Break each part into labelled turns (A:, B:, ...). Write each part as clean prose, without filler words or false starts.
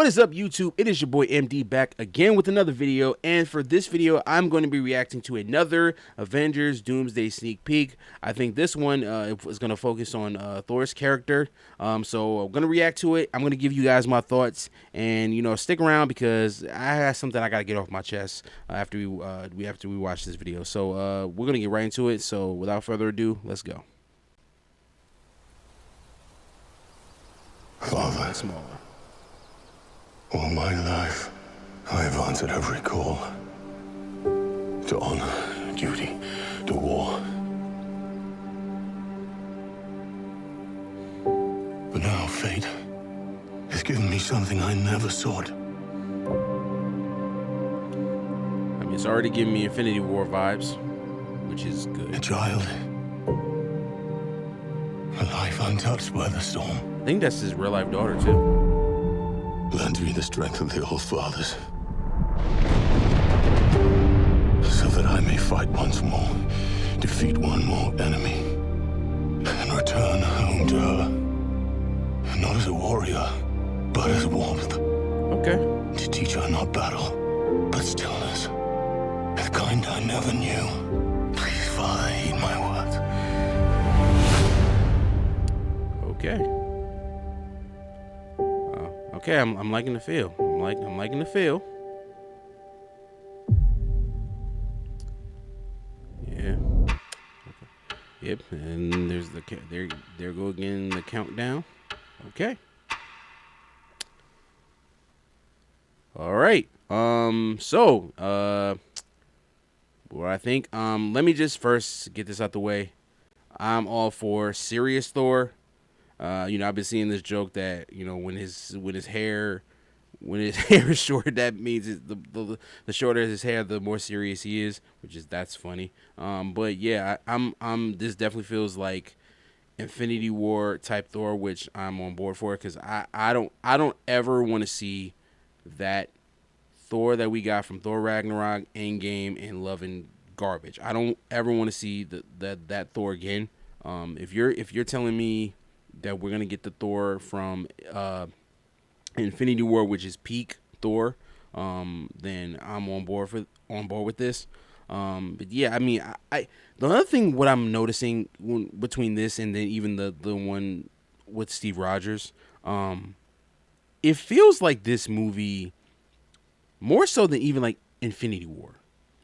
A: What is up, YouTube? It is your boy MD back again with another video, and for this video I'm going to be reacting to another Avengers Doomsday sneak peek. I think this one is going to focus on Thor's character, so I'm going to react to it. I'm going to give you guys my thoughts, and stick around because I have something I got to get off my chest after we watch this video. So we're going to get right into it, so without further ado, let's go.
B: Father,
A: Smaller.
B: all my life, I have answered every call to honor, duty, to war. But now fate has given me something I never sought.
A: I mean, it's already giving me Infinity War vibes, which is good.
B: A child, a life untouched by the storm.
A: I think that's his real life daughter too.
B: Lend me the strength of the old fathers, so that I may fight once more, defeat one more enemy, and return home to her, not as a warrior, but as warmth.
A: Okay.
B: To teach her not battle, but stillness, the kind I never knew. Please, Father, heed my words.
A: Okay. Okay, I'm liking the feel. I'm liking the feel. Yeah. Okay. Yep. And there's the there go again the countdown. Okay. All right. So what I think. Let me just first get this out the way. I'm all for serious Thor. I've been seeing this joke that when his hair is short, that means the shorter his hair, the more serious he is, that's funny. But yeah, this definitely feels like Infinity War type Thor, which I'm on board for, because I don't ever want to see that Thor that we got from Thor Ragnarok, Endgame, and Love and garbage. I don't ever want to see that Thor again. If you're telling me that we're gonna get the Thor from Infinity War, which is peak Thor, then I'm on board with this. But yeah, I mean, I the other thing what I'm noticing between this and then even the one with Steve Rogers, it feels like this movie more so than even like Infinity War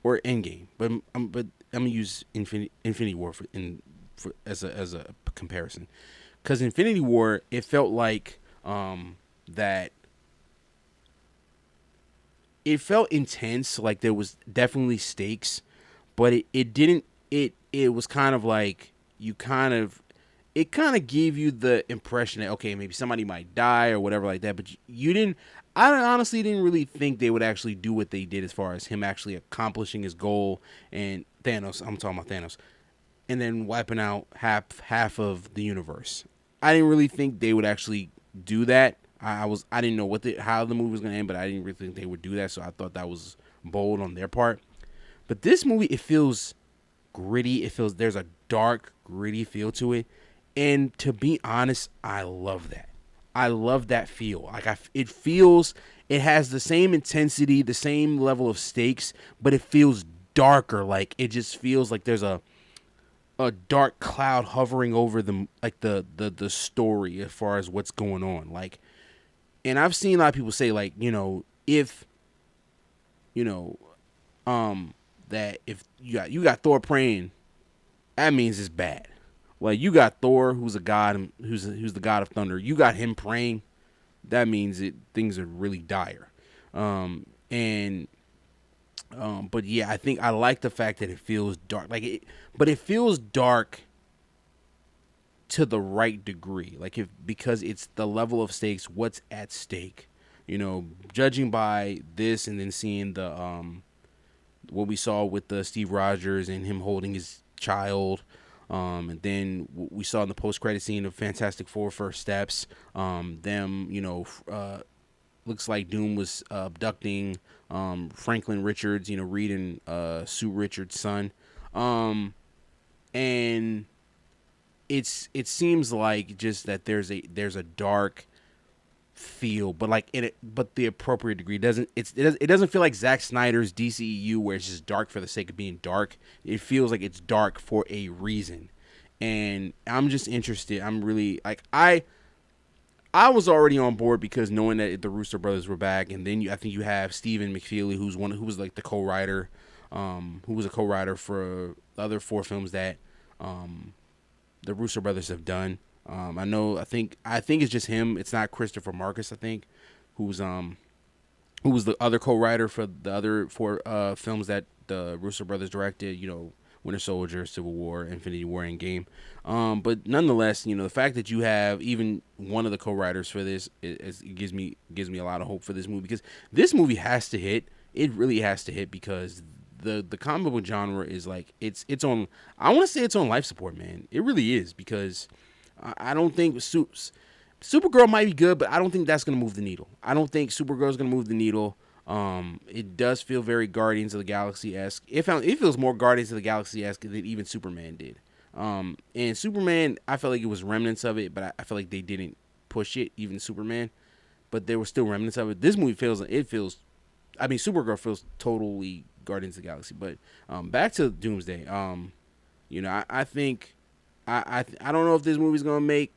A: or Endgame. But I'm gonna use Infinity War as a comparison. Because Infinity War, it felt like that it felt intense, like there was definitely stakes, but it didn't. It was kind of like it kind of gave you the impression that, okay, maybe somebody might die or whatever like that, but you didn't. I honestly didn't really think they would actually do what they did as far as him actually accomplishing his goal and Thanos. I'm talking about Thanos. And then wiping out half of the universe. I didn't really think they would actually do that. I didn't know how the movie was gonna end, but I didn't really think they would do that. So I thought that was bold on their part. But this movie, it feels gritty. There's a dark, gritty feel to it, and to be honest, I love that. I love that feel. Like it has the same intensity, the same level of stakes, but it feels darker. Like it just feels like there's a dark cloud hovering over the story as far as what's going on. Like, and I've seen a lot of people say, like, if that if you got Thor praying, that means it's bad. Like, you got Thor, who's a god, who's the god of thunder. You got him praying, that means things are really dire. But yeah, I think I like the fact that it feels dark, but it feels dark to the right degree, because it's the level of stakes, what's at stake, judging by this, and then seeing the what we saw with the Steve Rogers and him holding his child, and then we saw in the post-credit scene of Fantastic Four First Steps, looks like Doom was abducting Franklin Richards, Reed and Sue Richards' son, and it seems like just that there's a dark feel, but like but the appropriate degree. It doesn't feel like Zack Snyder's DCEU where it's just dark for the sake of being dark. It feels like it's dark for a reason, and I'm just interested. I'm really like I was already on board because knowing that the Russo brothers were back, and then I think you have Stephen McFeely, who was like the co-writer, who was a co-writer for the other 4 films that the Russo brothers have done. I think it's just him. It's not Christopher Marcus, I think, who was the other co-writer for the other 4 films that the Russo brothers directed. Winter Soldier, Civil War, Infinity War, and Game. But nonetheless, the fact that you have even one of the co-writers for this it gives me a lot of hope for this movie, because this movie has to hit. It really has to hit, because the comic book genre is like it's on. I want to say it's on life support, man. It really is, because I don't think Supergirl might be good, but I don't think that's gonna move the needle. I don't think Supergirl's gonna move the needle. It does feel very Guardians of the Galaxy-esque. It feels more Guardians of the Galaxy-esque than even Superman did. And Superman, I felt like it was remnants of it, but I feel like they didn't push it, even Superman. But there were still remnants of it. This movie Supergirl feels totally Guardians of the Galaxy. But back to Doomsday. I think I don't know if this movie's gonna make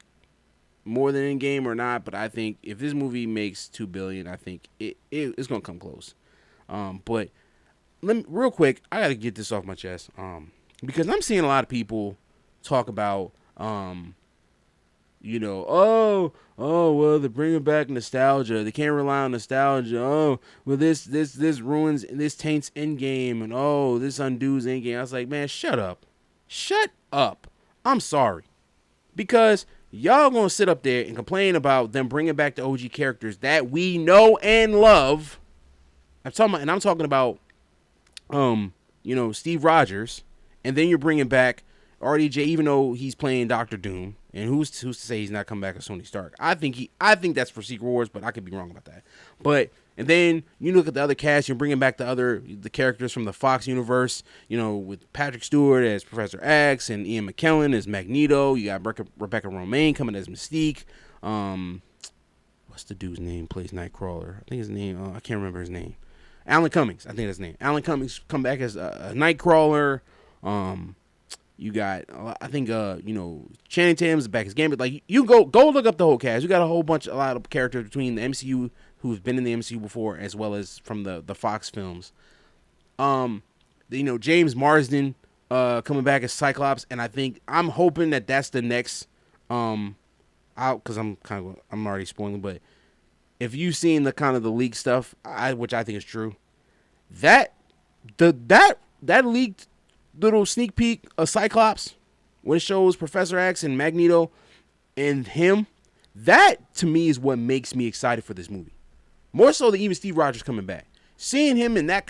A: more than Endgame or not, but I think if this movie makes $2 billion, I think it's gonna come close. But real quick, I gotta get this off my chest. Because I'm seeing a lot of people talk about, oh, well, they're bringing back nostalgia. They can't rely on nostalgia. Oh, well, this ruins, this taints Endgame, and oh, this undoes Endgame. I was like, man, shut up. I'm sorry, because y'all gonna sit up there and complain about them bringing back the OG characters that we know and love. I'm talking about, Steve Rogers, and then you're bringing back RDJ, even though he's playing Doctor Doom, and who's to say he's not coming back as Tony Stark? I think that's for Secret Wars, but I could be wrong about that. And then you look at the other cast, you're bringing back the characters from the Fox universe, with Patrick Stewart as Professor X and Ian McKellen as Magneto. You got Rebecca Romijn coming as Mystique. What's the dude's name? Plays Nightcrawler. I think his name. I can't remember his name. Alan Cummings. I think that's his name. Alan Cummings come back as a Nightcrawler. You got, I think, Channing Tatum's back as Gambit. Like, you go look up the whole cast. You got a lot of characters between the MCU who've been in the MCU before, as well as from the Fox films. James Marsden coming back as Cyclops, and I'm hoping that that's the next out, because I'm already spoiling, but if you've seen the leaked stuff, which I think is true, that leaked little sneak peek of Cyclops when it shows Professor X and Magneto and him, that to me is what makes me excited for this movie. More so than even Steve Rogers coming back. Seeing him in that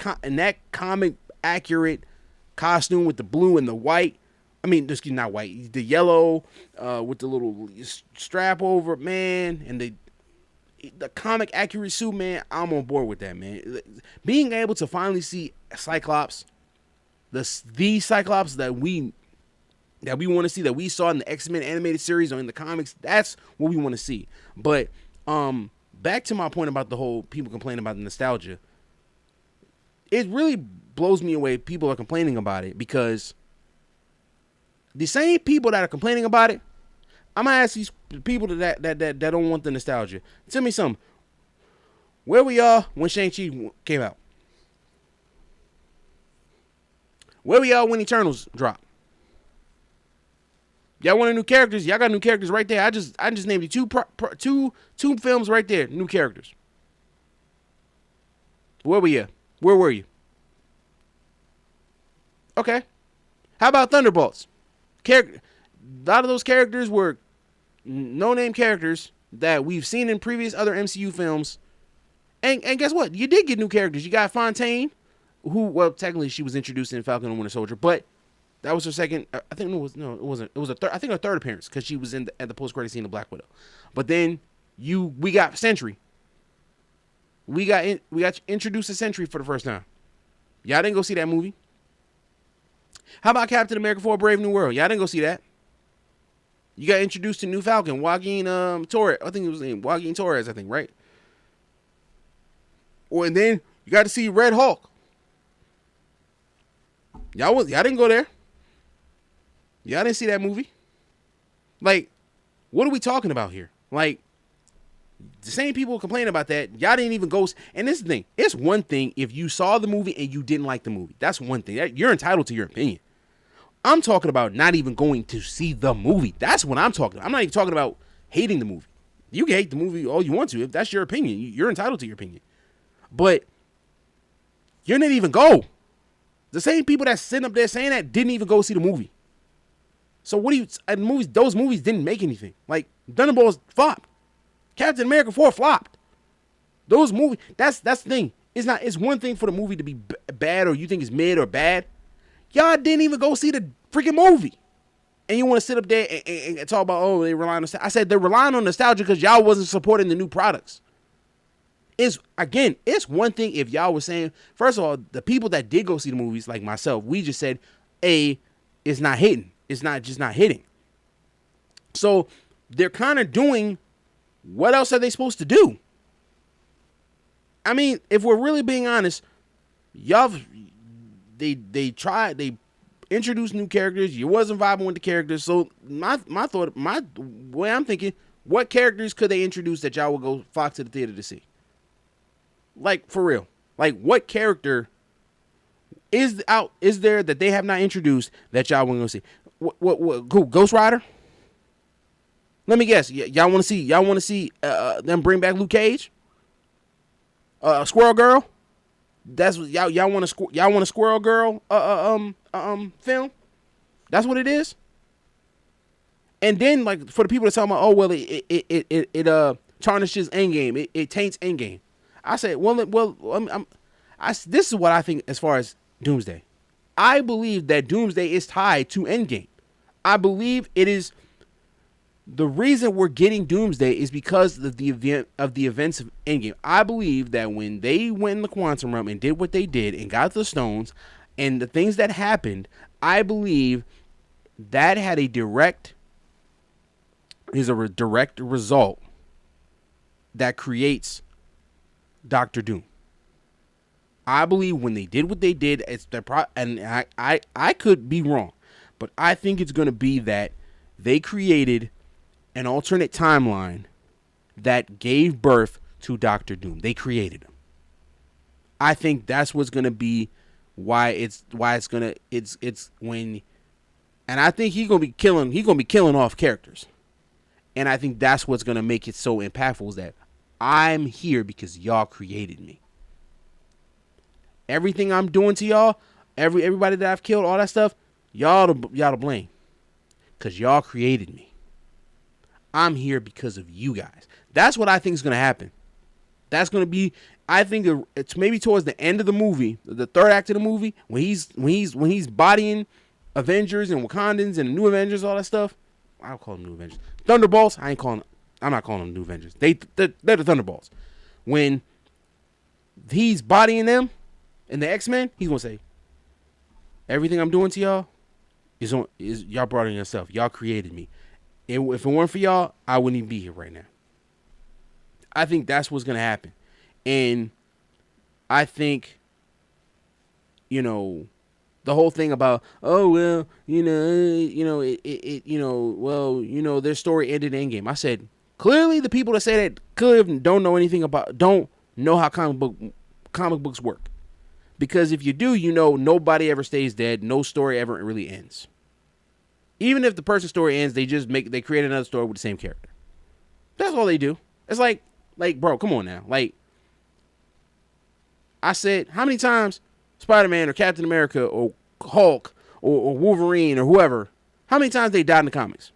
A: comic accurate costume with the blue and the white. I mean, excuse me, not white, the yellow with the little strap over, man, and the comic accurate suit, man. I'm on board with that, man. Being able to finally see Cyclops, the Cyclops that we want to see, that we saw in the X-Men animated series or in the comics, that's what we want to see. But back to my point about the whole people complaining about the nostalgia. It really blows me away. People are complaining about it, because the same people that are complaining about it, I'm gonna ask these people that don't want the nostalgia. Tell me something. Where were y'all when Shang-Chi came out? Where were y'all when Eternals dropped? Y'all wanted new characters? Y'all got new characters right there. I just named you two films right there, new characters. Where were you? Where were you? Okay. How about Thunderbolts? A lot of those characters were no-name characters that we've seen in previous other MCU films. And guess what? You did get new characters. You got Fontaine, who, well, technically she was introduced in Falcon and Winter Soldier, but that was her second. I think it wasn't. It was a third. I think her third appearance, because she was at the post-credit scene of Black Widow. But then we got Sentry. We got introduced to Sentry for the first time. Y'all didn't go see that movie. How about Captain America 4: Brave New World? Y'all didn't go see that. You got introduced to new Falcon, Joaquin Torres. I think it was named Joaquin Torres. I think, right? Or and then you got to see Red Hulk. Y'all didn't go there. Y'all didn't see that movie. Like, what are we talking about here? Like, the same people complaining about that. Y'all didn't even go. And this is the thing. It's one thing if you saw the movie and you didn't like the movie. That's one thing. You're entitled to your opinion. I'm talking about not even going to see the movie. That's what I'm talking about. I'm not even talking about hating the movie. You can hate the movie all you want to. If that's your opinion, you're entitled to your opinion. But you didn't even go. The same people that's sitting up there saying that didn't even go see the movie. So what do you? Movies? Those movies didn't make anything. Like Thunderbolts flopped. Captain America 4 flopped. Those movies. That's the thing. It's one thing for the movie to be bad or you think it's mid or bad. Y'all didn't even go see the freaking movie. And you want to sit up there and talk about, oh, they rely on nostalgia. I said they're relying on nostalgia because y'all wasn't supporting the new products. It's one thing if y'all were saying, first of all, the people that did go see the movies, like myself, we just said, it's not hitting. It's just not hitting. So they're kind of doing, what else are they supposed to do? I mean, if we're really being honest, they introduced new characters. You wasn't vibing with the characters. So my way I'm thinking, what characters could they introduce that y'all would go flock to the theater to see? Like, for real. Like, what character is there that they have not introduced that y'all want to see? Who? Ghost Rider? Let me guess. Y'all want to see them bring back Luke Cage? Squirrel Girl? That's what y'all want a Squirrel Girl film? That's what it is. And then, like, for the people that talking about, oh well, it tarnishes Endgame, it taints Endgame. I said, this is what I think as far as Doomsday. I believe that Doomsday is tied to Endgame. I believe it is. The reason we're getting Doomsday is because of the events of Endgame. I believe that when they went in the quantum realm and did what they did and got the stones and the things that happened, I believe that had a direct result that creates Doctor Doom. I believe when they did what they did, and I could be wrong, but I think it's going to be that they created an alternate timeline that gave birth to Doctor Doom. They created him. I think that's what's going to be it's when, and I think he's going to be killing off characters. And I think that's what's going to make it so impactful is that I'm here because y'all created me. Everything I'm doing to y'all, everybody that I've killed, all that stuff, y'all to blame. Because y'all created me. I'm here because of you guys. That's what I think is going to happen. That's going to be, I think it's maybe towards the end of the movie, the third act of the movie, when he's bodying Avengers and Wakandans and New Avengers, all that stuff. I'll call them New Avengers. Thunderbolts, I'm not calling them New Avengers. They're the Thunderbolts. When he's bodying them and the X-Men, he's going to say, everything I'm doing to y'all is y'all brought it on yourself. Y'all created me. And if it weren't for y'all, I wouldn't even be here right now. I think that's what's going to happen. And I think, the whole thing about, oh, well, their story ended in Endgame. I said, clearly the people that say that clearly don't know how comic books work. Because if you do, nobody ever stays dead. No story ever really ends. Even if the person's story ends, they create another story with the same character. That's all they do. It's like, bro, come on now. Like, I said, how many times Spider-Man or Captain America or Hulk or Wolverine or whoever, how many times they died in the comics?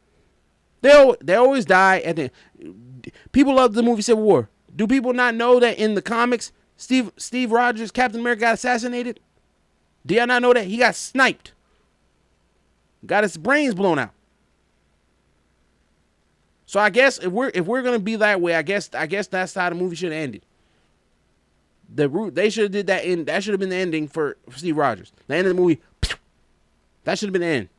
A: They always die at the end. People love the movie Civil War. Do people not know that in the comics, Steve Rogers, Captain America, got assassinated? Do y'all not know that? He got sniped. Got his brains blown out. So I guess if we're gonna be that way, I guess that's how the movie should have ended. They should have did that in. That should have been the ending for Steve Rogers. The end of the movie. That should have been the end.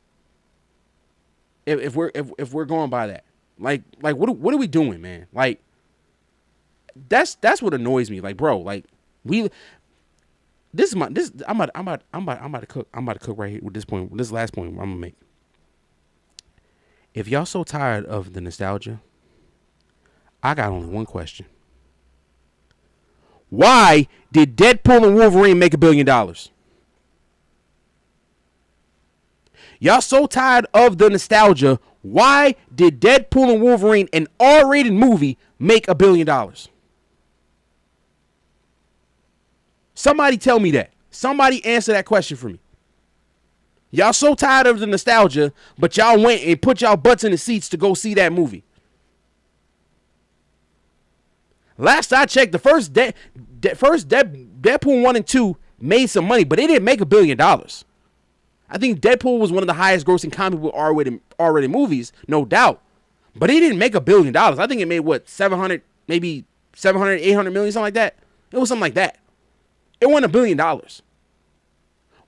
A: If we're going by that, like what are we doing, man? Like that's what annoys me. Like, bro, like we this is my this I'm about to cook. I'm about to cook right here with this point. This last point I'm gonna make. If y'all so tired of the nostalgia, I got only one question. Why did Deadpool and Wolverine make $1 billion? Y'all so tired of the nostalgia. Why did Deadpool and Wolverine, an R-rated movie, make $1 billion? Somebody tell me that. Somebody answer that question for me. Y'all so tired of the nostalgia, but y'all went and put y'all butts in the seats to go see that movie. Last I checked, the first Deadpool 1 and 2 made some money, but it didn't make $1 billion. I think Deadpool was one of the highest grossing comic book R-rated movies, no doubt. But it didn't make $1 billion. I think it made, what, 700, maybe 700, 800 million, something like that. It was something like that. It won $1 billion.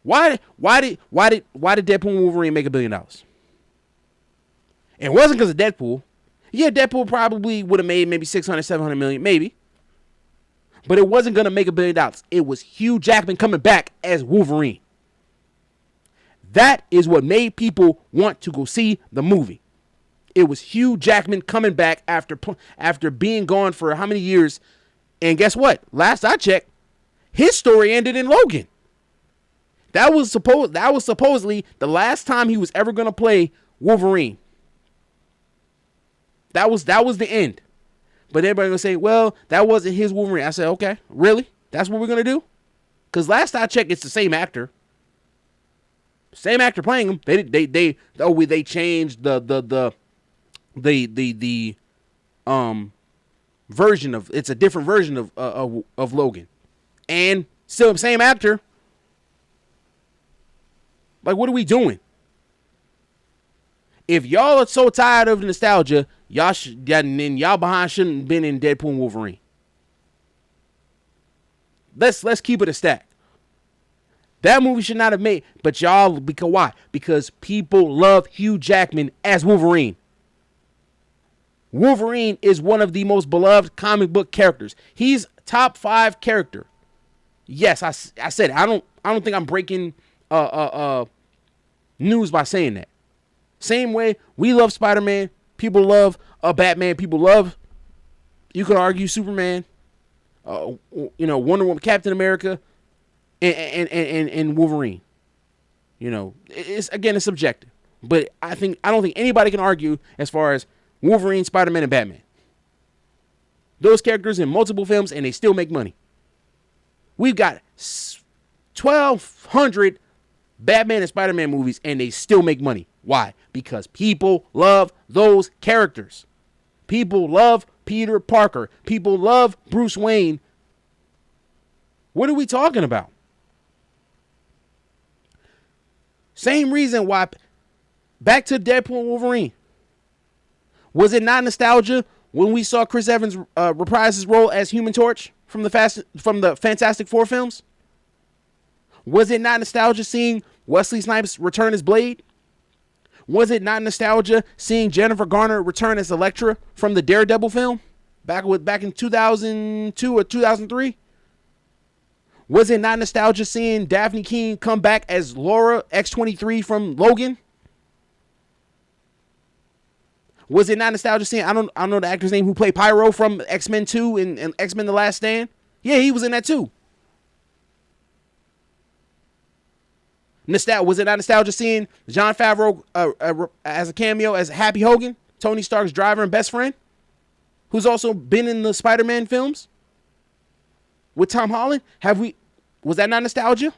A: Why did Deadpool and Wolverine make $1 billion? It wasn't because of Deadpool. Yeah, Deadpool probably would have made maybe 600, 700 million, maybe. But it wasn't going to make $1 billion. It was Hugh Jackman coming back as Wolverine. That is what made people want to go see the movie. It was Hugh Jackman coming back after being gone for how many years? And guess what? Last I checked, his story ended in Logan. That was supposedly the last time he was ever going to play Wolverine. That was the end. But everybody gonna say, well, that wasn't his Wolverine. I said, okay, really? That's what we're gonna do? Because last I checked, it's the same actor. Same actor playing him. They changed the version of, it's a different version of Logan. And still the same actor. Like, what are we doing? If y'all are so tired of the nostalgia, y'all behind shouldn't have been in Deadpool and Wolverine. Let's keep it a stack. That movie should not have made, but y'all, because why? Because people love Hugh Jackman as Wolverine. Wolverine is one of the most beloved comic book characters. He's top 5 character. Yes, I said it. I don't think I'm breaking news by saying that. Same way we love Spider-Man, people love Batman, people love, you could argue, Superman, Wonder Woman, Captain America, and Wolverine. It's subjective, but I don't think anybody can argue as far as Wolverine, Spider-Man, and Batman. Those characters in multiple films, and they still make money. We've got 1,200 Batman and Spider-Man movies, and they still make money. Why? Because people love those characters. People love Peter Parker. People love Bruce Wayne. What are we talking about? Same reason why. Back to Deadpool and Wolverine. Was it not nostalgia when we saw Chris Evans reprise his role as Human Torch from the Fantastic Four films? Was it not nostalgia seeing Wesley Snipes return as Blade? Was it not nostalgia seeing Jennifer Garner return as Elektra from the Daredevil film back in 2002 or 2003? Was it not nostalgia seeing Daphne Keane come back as Laura X-23 from Logan? Was it not nostalgia seeing, I don't know the actor's name who played Pyro from X-Men 2 and X-Men The Last Stand? Yeah, he was in that too. Was it not nostalgia seeing Jon Favreau as a cameo as Happy Hogan, Tony Stark's driver and best friend, who's also been in the Spider-Man films with Tom Holland? Was that not nostalgia?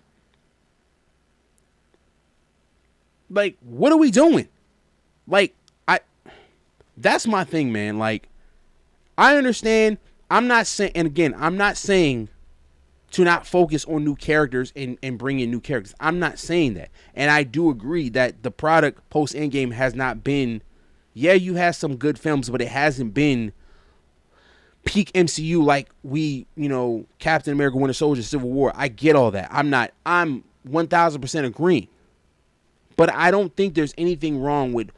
A: Like, what are we doing? Like, that's my thing, man. Like, I understand. I'm not saying to not focus on new characters and bring in new characters. I'm not saying that. And I do agree that the product post Endgame has not been, you had some good films, but it hasn't been peak MCU like Captain America, Winter Soldier, Civil War. I get all that. I'm 1000% agreeing. But I don't think there's anything wrong with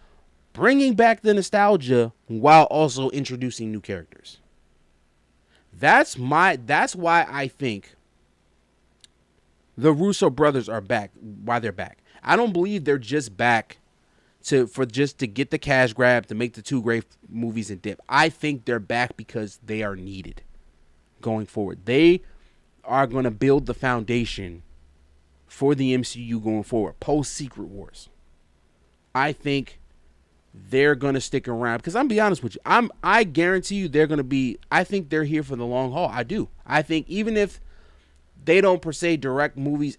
A: bringing back the nostalgia while also introducing new characters. That's why I think the Russo brothers are back. Why they're back? I don't believe they're just back to get the cash grab to make the two great movies and dip. I think they're back because they are needed going forward. They are going to build the foundation for the MCU going forward, post Secret Wars. I think they're going to stick around because I'm be honest with you. I guarantee you they're going to be. I think they're here for the long haul. I do. I think even if they don't per se direct movies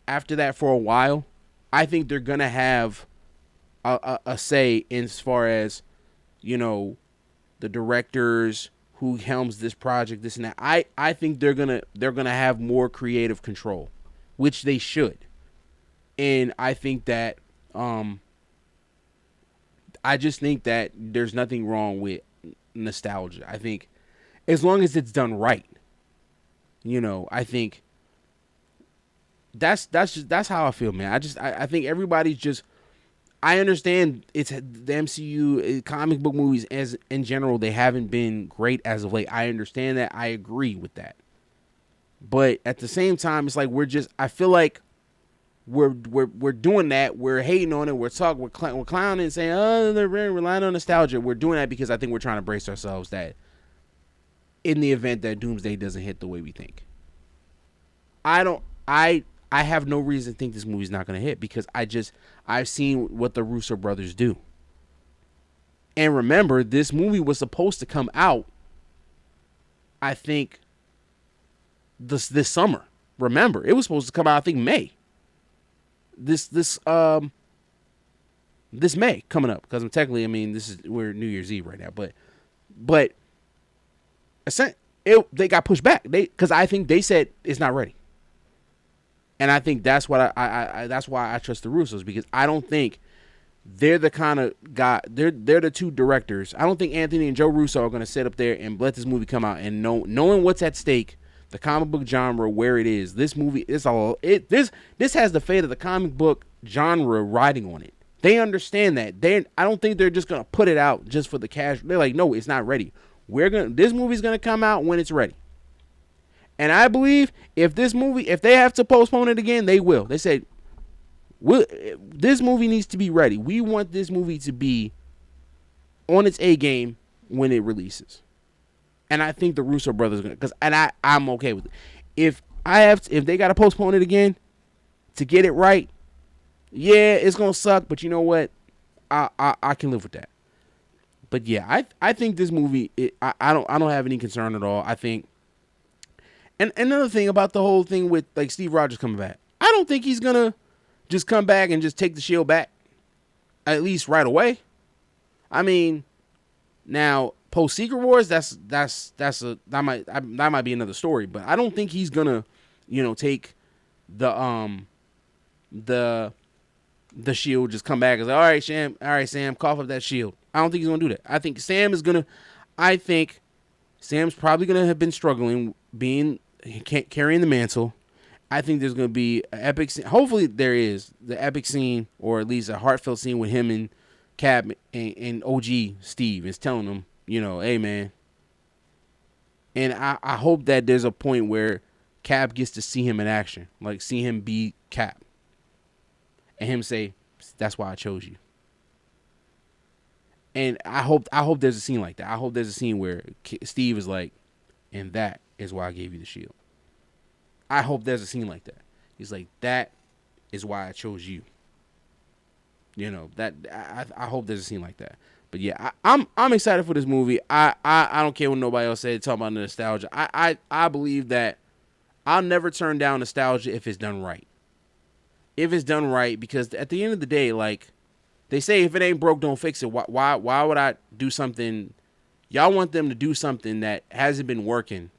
A: after that for a while, I think they're going to have a say in as far as, you know, the directors who helms this project, this and that. I think they're gonna have more creative control, which they should. And I think that I just think that there's nothing wrong with nostalgia. I think as long as it's done right, you know, I think that's how I feel, man. I think everybody's just. I understand it's the MCU comic book movies as in general, they haven't been great as of late. I understand that. I agree with that. But at the same time, it's like I feel like we're doing that. We're hating on it. We're clowning and saying, oh, they're relying on nostalgia. We're doing that because I think we're trying to brace ourselves that in the event that Doomsday doesn't hit the way we think. I have no reason to think this movie's not going to hit because I've seen what the Russo brothers do. And remember, this movie was supposed to come out, I think, this summer. Remember, it was supposed to come out, I think, May. This May coming up because technically, I mean, we're New Year's Eve right now, but they got pushed back. Because I think they said it's not ready. And I think that's what that's why I trust the Russos, because I don't think they're the kind of guy. They're the two directors. I don't think Anthony and Joe Russo are going to sit up there and let this movie come out and knowing what's at stake, the comic book genre, where it is. This movie is this has the fate of the comic book genre riding on it. They understand that. I don't think they're just going to put it out just for the cash. They're like, no, it's not ready. This movie's going to come out when it's ready. And I believe if they have to postpone it again, they will. They said, this movie needs to be ready. We want this movie to be on its A game when it releases. And I think the Russo brothers are going to, I'm okay with it. If they got to postpone it again to get it right, yeah, it's going to suck, but you know what? I can live with that. But yeah, I think this movie, I don't have any concern at all. I think. And another thing about the whole thing with like Steve Rogers coming back, I don't think he's gonna just come back and just take the shield back, at least right away. I mean, now post Secret Wars, that might be another story, but I don't think he's gonna, take the shield, just come back and say, all right, Sam, cough up that shield. I don't think he's gonna do that. I think Sam's probably gonna have been struggling carrying the mantle. I think there's going to be an epic scene. Hopefully there is the epic scene, or at least a heartfelt scene with him and Cap and OG Steve is telling him, hey, man. And I hope that there's a point where Cap gets to see him in action, like see him be Cap. And him say, that's why I chose you. And I hope there's a scene like that. I hope there's a scene where Steve is like, and that is why I gave you the shield. I hope there's a scene like that. He's like, that is why I chose you. That I hope there's a scene like that. But yeah, I'm excited for this movie. I don't care what nobody else said talking about nostalgia. I believe that I'll never turn down nostalgia if it's done right. If it's done right, because at the end of the day, like they say, if it ain't broke, don't fix it. Why would I do something? Y'all want them to do something that hasn't been working.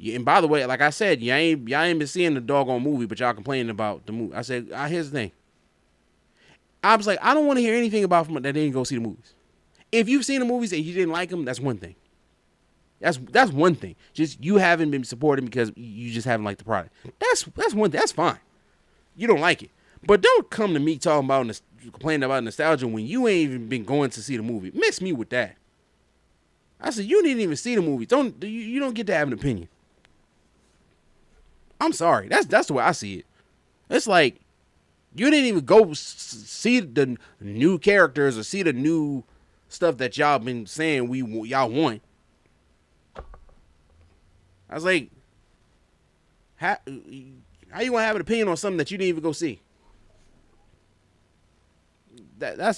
A: And by the way, like I said, y'all ain't been seeing the doggone movie, but y'all complaining about the movie. I said, here's the thing. I was like, I don't want to hear anything about from that they didn't go see the movies. If you've seen the movies and you didn't like them, that's one thing. That's one thing. Just you haven't been supporting because you just haven't liked the product. That's one thing. That's fine. You don't like it, but don't come to me talking about complaining about nostalgia when you ain't even been going to see the movie. Miss me with that. I said, you didn't even see the movie. You don't get to have an opinion. I'm sorry. That's the way I see it. It's like you didn't even go see the new characters or see the new stuff that y'all been saying y'all want. I was like, how you gonna have an opinion on something that you didn't even go see? I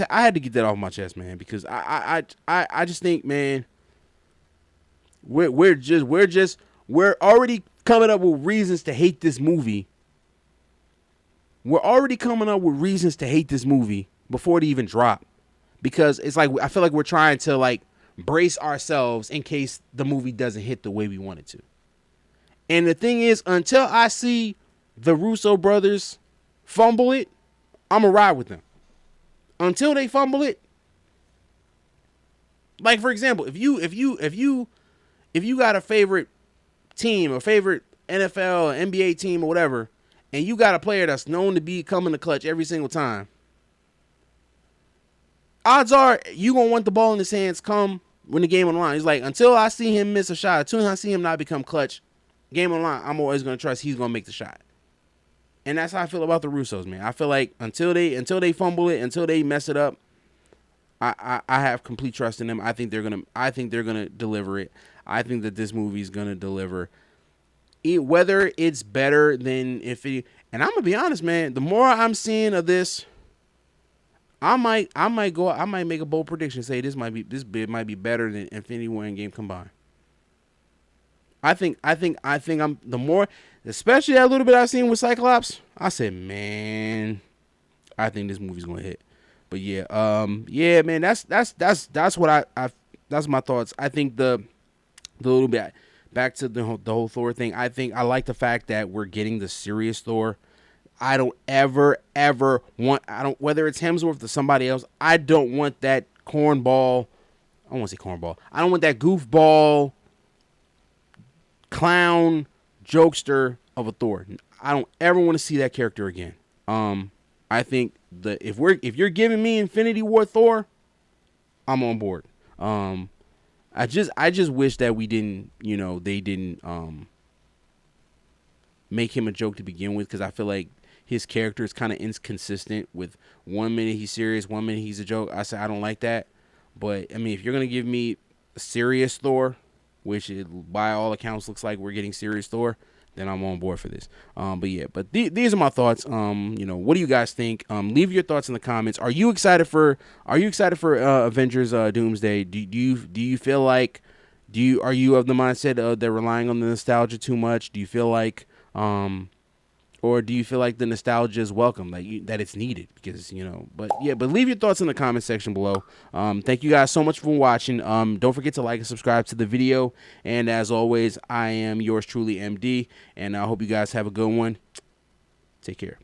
A: had to get that off my chest, man, because I just think, man, we're already coming up with reasons to hate this movie. We're already coming up with reasons to hate this movie before it even dropped, because it's like I feel like we're trying to like brace ourselves in case the movie doesn't hit the way we want it to. And the thing is, until I see the Russo brothers fumble it, I'm gonna ride with them. Until they fumble it, like for example, if you got a favorite team, a favorite NFL or NBA team or whatever, and you got a player that's known to be coming to clutch every single time, odds are you gonna want the ball in his hands come when the game on the line. He's like, until I see him miss a shot, until I see him not become clutch, game on the line, I'm always gonna trust he's gonna make the shot. And that's how I feel about the Russos, man. I feel like until they fumble it, until they mess it up, I have complete trust in them. I think they're gonna deliver it. I think that this movie is gonna deliver. Whether it's better than Infinity, and I'm gonna be honest, man. The more I'm seeing of this, I might make a bold prediction. Say this bit might be better than Infinity War and Endgame combined. I think I'm the more, especially that little bit I've seen with Cyclops. I said, man, I think this movie's gonna hit. But yeah, man, that's what I that's my thoughts. I think the little bit back to the whole Thor thing. I think I like the fact that we're getting the serious Thor. I don't ever want, whether it's Hemsworth or somebody else, I don't want that cornball. I don't want to say cornball. I don't want that goofball clown jokester of a Thor. I don't ever want to see that character again. I think that if you're giving me Infinity War Thor, I'm on board. I just wish that we didn't, they didn't make him a joke to begin with, because I feel like his character is kind of inconsistent. With 1 minute he's serious, 1 minute he's a joke. I say I don't like that. But I mean, if you're gonna give me a serious Thor, which by all accounts looks like we're getting serious Thor, then I'm on board for this. But these are my thoughts. What do you guys think? Leave your thoughts in the comments. Are you excited for Avengers Doomsday? Do you feel like are you of the mindset they're relying on the nostalgia too much? Do you feel like or do you feel like the nostalgia is welcome, that it's needed? Because, but leave your thoughts in the comment section below. Thank you guys so much for watching. Don't forget to like and subscribe to the video. And as always, I am yours truly, MD. And I hope you guys have a good one. Take care.